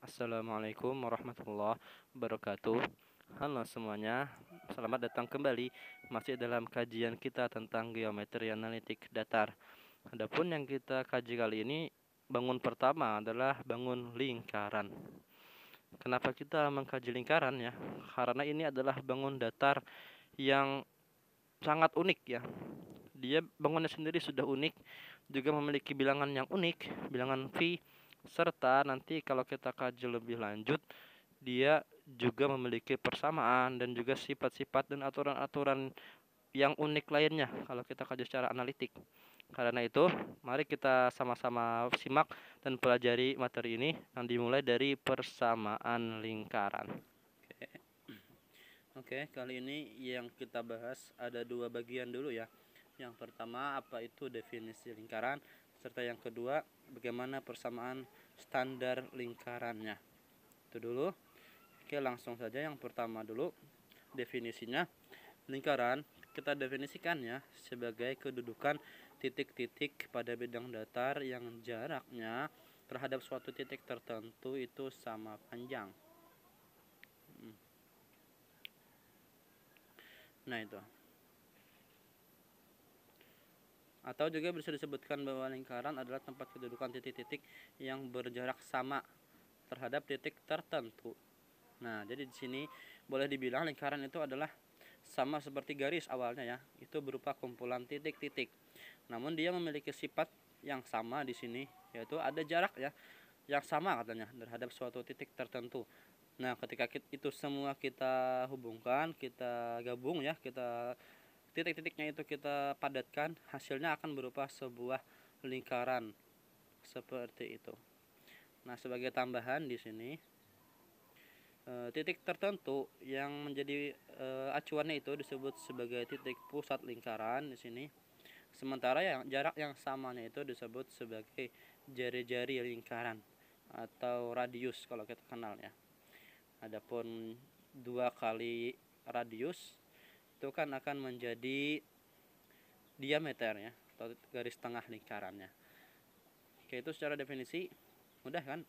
Assalamualaikum warahmatullahi wabarakatuh. Halo semuanya, selamat datang kembali masih dalam kajian kita tentang geometri analitik datar. Adapun yang kita kaji kali ini, bangun pertama adalah bangun lingkaran. Kenapa kita mengkaji lingkaran ya? Karena ini adalah bangun datar yang sangat unik ya. Dia bangunnya sendiri sudah unik, juga memiliki bilangan yang unik, bilangan phi, serta nanti kalau kita kaji lebih lanjut, dia juga memiliki persamaan dan juga sifat-sifat dan aturan-aturan yang unik lainnya kalau kita kaji secara analitik. Karena itu, mari kita sama-sama simak dan pelajari materi ini yang dimulai dari persamaan lingkaran. Oke, kali ini yang kita bahas ada dua bagian dulu ya. Yang pertama, apa itu definisi lingkaran, serta yang kedua, bagaimana persamaan standar lingkarannya. Itu dulu. Oke, langsung saja yang pertama dulu. Definisinya, lingkaran kita definisikan ya sebagai kedudukan titik-titik pada bidang datar yang jaraknya terhadap suatu titik tertentu itu sama panjang. Nah itu. Atau juga bisa disebutkan bahwa lingkaran adalah tempat kedudukan titik-titik yang berjarak sama terhadap titik tertentu. Nah, jadi di sini boleh dibilang lingkaran itu adalah sama seperti garis awalnya ya. Itu berupa kumpulan titik-titik. Namun dia memiliki sifat yang sama di sini, yaitu ada jarak ya yang sama katanya terhadap suatu titik tertentu. Nah, ketika itu semua kita hubungkan, kita gabung ya, kita titik-titiknya itu kita padatkan, hasilnya akan berupa sebuah lingkaran seperti itu. Nah, sebagai tambahan di sini titik tertentu yang menjadi acuannya itu disebut sebagai titik pusat lingkaran di sini. Sementara yang jarak yang samanya itu disebut sebagai jari-jari lingkaran atau radius kalau kita kenal ya. Adapun 2 kali radius itu kan akan menjadi diameter ya atau garis tengah lingkarannya. Oke, itu secara definisi mudah kan?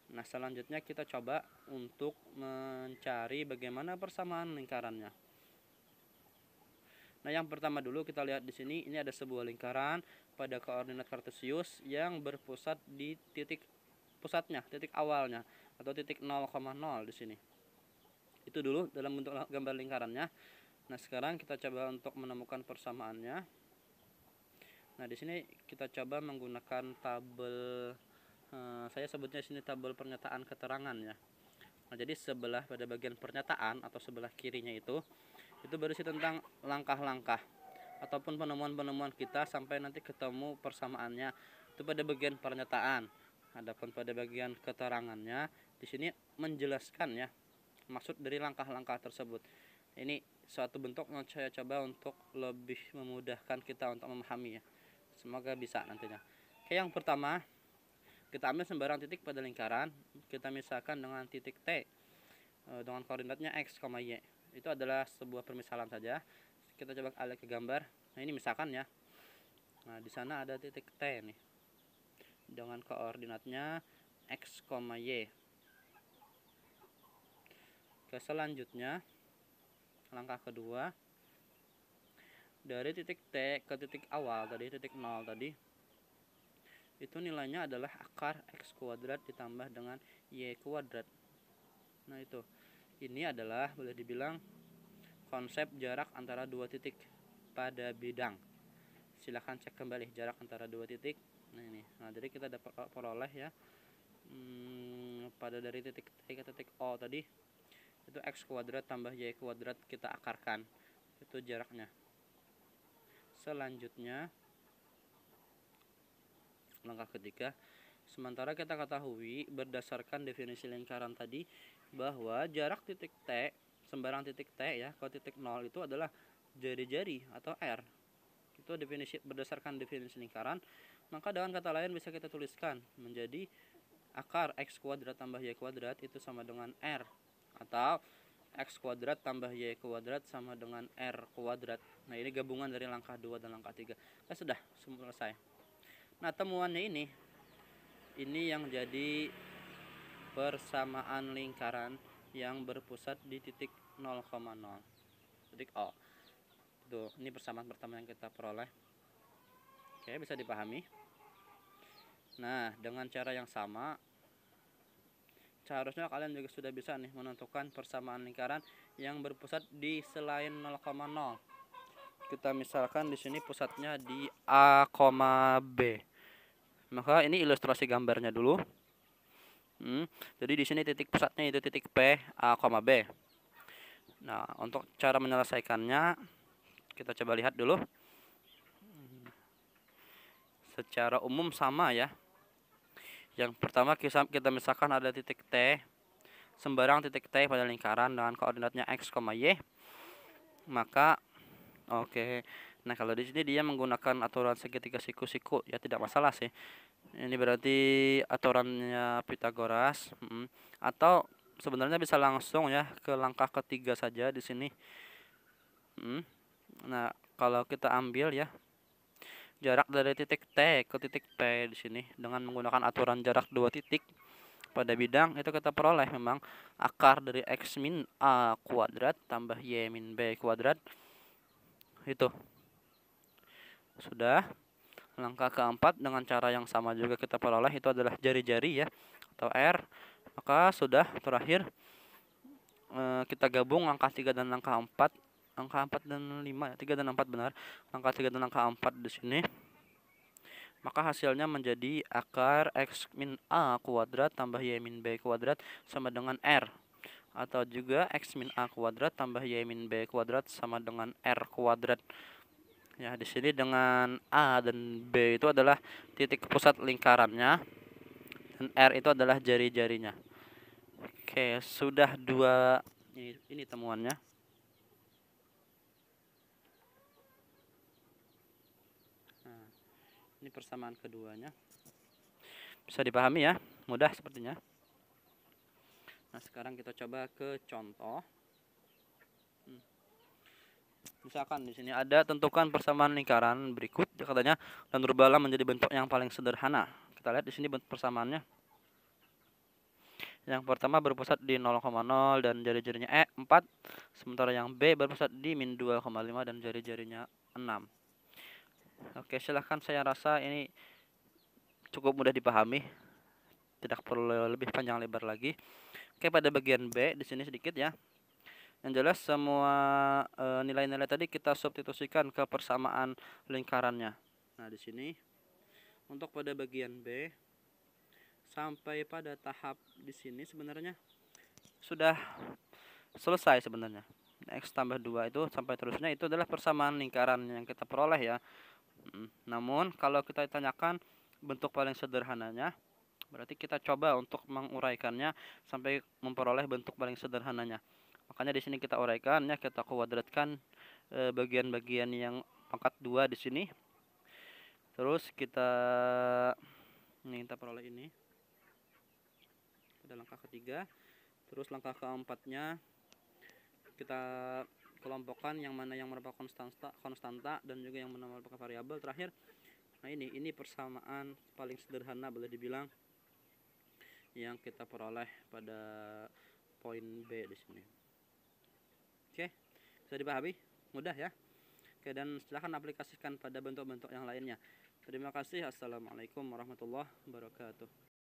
Nah, selanjutnya kita coba untuk mencari bagaimana persamaan lingkarannya. Nah, yang pertama dulu kita lihat di sini, ini ada sebuah lingkaran pada koordinat kartesius yang berpusat di titik pusatnya, titik awalnya atau titik 0,0 di sini. Itu dulu dalam bentuk gambar lingkarannya. Nah, sekarang kita coba untuk menemukan persamaannya. Nah, di sini kita coba menggunakan tabel saya sebutnya di sini tabel pernyataan keterangan ya. Nah, jadi sebelah pada bagian pernyataan atau sebelah kirinya itu berisi tentang langkah-langkah ataupun penemuan-penemuan kita sampai nanti ketemu persamaannya. Itu pada bagian pernyataan. Adapun pada bagian keterangannya di sini menjelaskan ya maksud dari langkah-langkah tersebut. Ini suatu bentuk yang saya coba untuk lebih memudahkan kita untuk memahami ya. Semoga bisa nantinya. Oke, yang pertama kita ambil sembarang titik pada lingkaran, kita misalkan dengan titik T dengan koordinatnya x, y. Itu adalah sebuah permisalan saja. Kita coba alih ke gambar. Nah, ini misalkan ya. Nah, di sana ada titik T nih. Dengan koordinatnya x, y. Ke selanjutnya, langkah kedua, dari titik T ke titik awal tadi, titik 0 tadi, itu nilainya adalah akar x kuadrat ditambah dengan y kuadrat. Nah, itu. Ini adalah boleh dibilang konsep jarak antara dua titik pada bidang. Silahkan cek kembali jarak antara dua titik. Nah, ini. Nah, jadi kita dapat peroleh ya. Pada dari titik T ke titik O tadi itu x kuadrat tambah y kuadrat kita akarkan. Itu jaraknya. Selanjutnya langkah ketiga, sementara kita ketahui berdasarkan definisi lingkaran tadi bahwa jarak titik T, sembarang titik T ya, kalau titik 0 itu adalah jari-jari atau R. Itu definisi berdasarkan definisi lingkaran, maka dengan kata lain bisa kita tuliskan menjadi akar x kuadrat tambah y kuadrat itu sama dengan R, atau x kuadrat tambah y kuadrat sama dengan R kuadrat. Nah, ini gabungan dari langkah 2 dan langkah 3. Nah, sudah selesai. Nah, temuannya ini yang jadi persamaan lingkaran yang berpusat di titik 0,0 titik O. Tuh, ini persamaan pertama yang kita peroleh. Oke, bisa dipahami. Nah, dengan cara yang sama, seharusnya kalian juga sudah bisa nih menentukan persamaan lingkaran yang berpusat di selain 0,0. Kita misalkan di sini pusatnya di A, B. Maka ini ilustrasi gambarnya dulu. Jadi di sini titik pusatnya itu titik P, A, B. Nah, untuk cara menyelesaikannya kita coba lihat dulu. Secara umum sama ya. Yang pertama kita misalkan ada titik T, sembarang titik T pada lingkaran dengan koordinatnya X, Y. Maka oke. Nah, kalau di sini dia menggunakan aturan segitiga siku-siku, ya tidak masalah sih. Ini berarti aturannya Pythagoras. Atau sebenarnya bisa langsung ya ke langkah ketiga saja di sini. Nah, kalau kita ambil ya jarak dari titik T ke titik P di sini dengan menggunakan aturan jarak dua titik pada bidang, itu kita peroleh memang akar dari X min A kuadrat tambah Y min B kuadrat. Itu sudah. Langkah keempat dengan cara yang sama juga kita peroleh, itu adalah jari-jari ya, atau R. Maka sudah. Terakhir kita gabung angka 3 dan angka 4. Angka 4 dan 5 ya, 3 dan 4 benar. Angka 3 dan angka 4 di sini. Maka hasilnya menjadi akar X min A kuadrat tambah Y min B kuadrat sama dengan R. Atau juga X min A kuadrat tambah Y min B kuadrat sama dengan R kuadrat. Ya, di sini dengan A dan B itu adalah titik pusat lingkarannya dan R itu adalah jari-jarinya. Oke, sudah dua. Ini temuannya. Nah, ini persamaan keduanya. Bisa dipahami ya, mudah sepertinya. Nah, sekarang kita coba ke contoh. Misalkan di sini ada tentukan persamaan lingkaran berikut katanya dan rubahlah menjadi bentuk yang paling sederhana. Kita lihat di sini bentuk persamaannya. Yang pertama berpusat di 0,0 dan jari-jarinya 4, sementara yang B berpusat di min 2,5 dan jari-jarinya 6. Oke, silahkan, saya rasa ini cukup mudah dipahami. Tidak perlu lebih panjang lebar lagi. Oke, pada bagian B di sini sedikit ya. Yang jelas semua nilai-nilai tadi kita substitusikan ke persamaan lingkarannya. Nah, di sini untuk pada bagian B sampai pada tahap di sini sebenarnya sudah selesai sebenarnya. X tambah 2 itu sampai terusnya itu adalah persamaan lingkaran yang kita peroleh ya. Namun kalau kita tanyakan bentuk paling sederhananya, berarti kita coba untuk menguraikannya sampai memperoleh bentuk paling sederhananya. Makanya di sini kita uraikan ya, kita kuadratkan bagian-bagian yang pangkat 2 di sini. Terus kita peroleh ini pada langkah ketiga. Terus langkah keempatnya kita kelompokkan yang mana yang merupakan konstanta dan juga yang mana merupakan variabel. Terakhir, nah ini persamaan paling sederhana boleh dibilang yang kita peroleh pada poin B di sini. Oke, bisa dipahami? Mudah ya? Oke, dan silahkan aplikasikan pada bentuk-bentuk yang lainnya. Terima kasih. Assalamualaikum warahmatullahi wabarakatuh.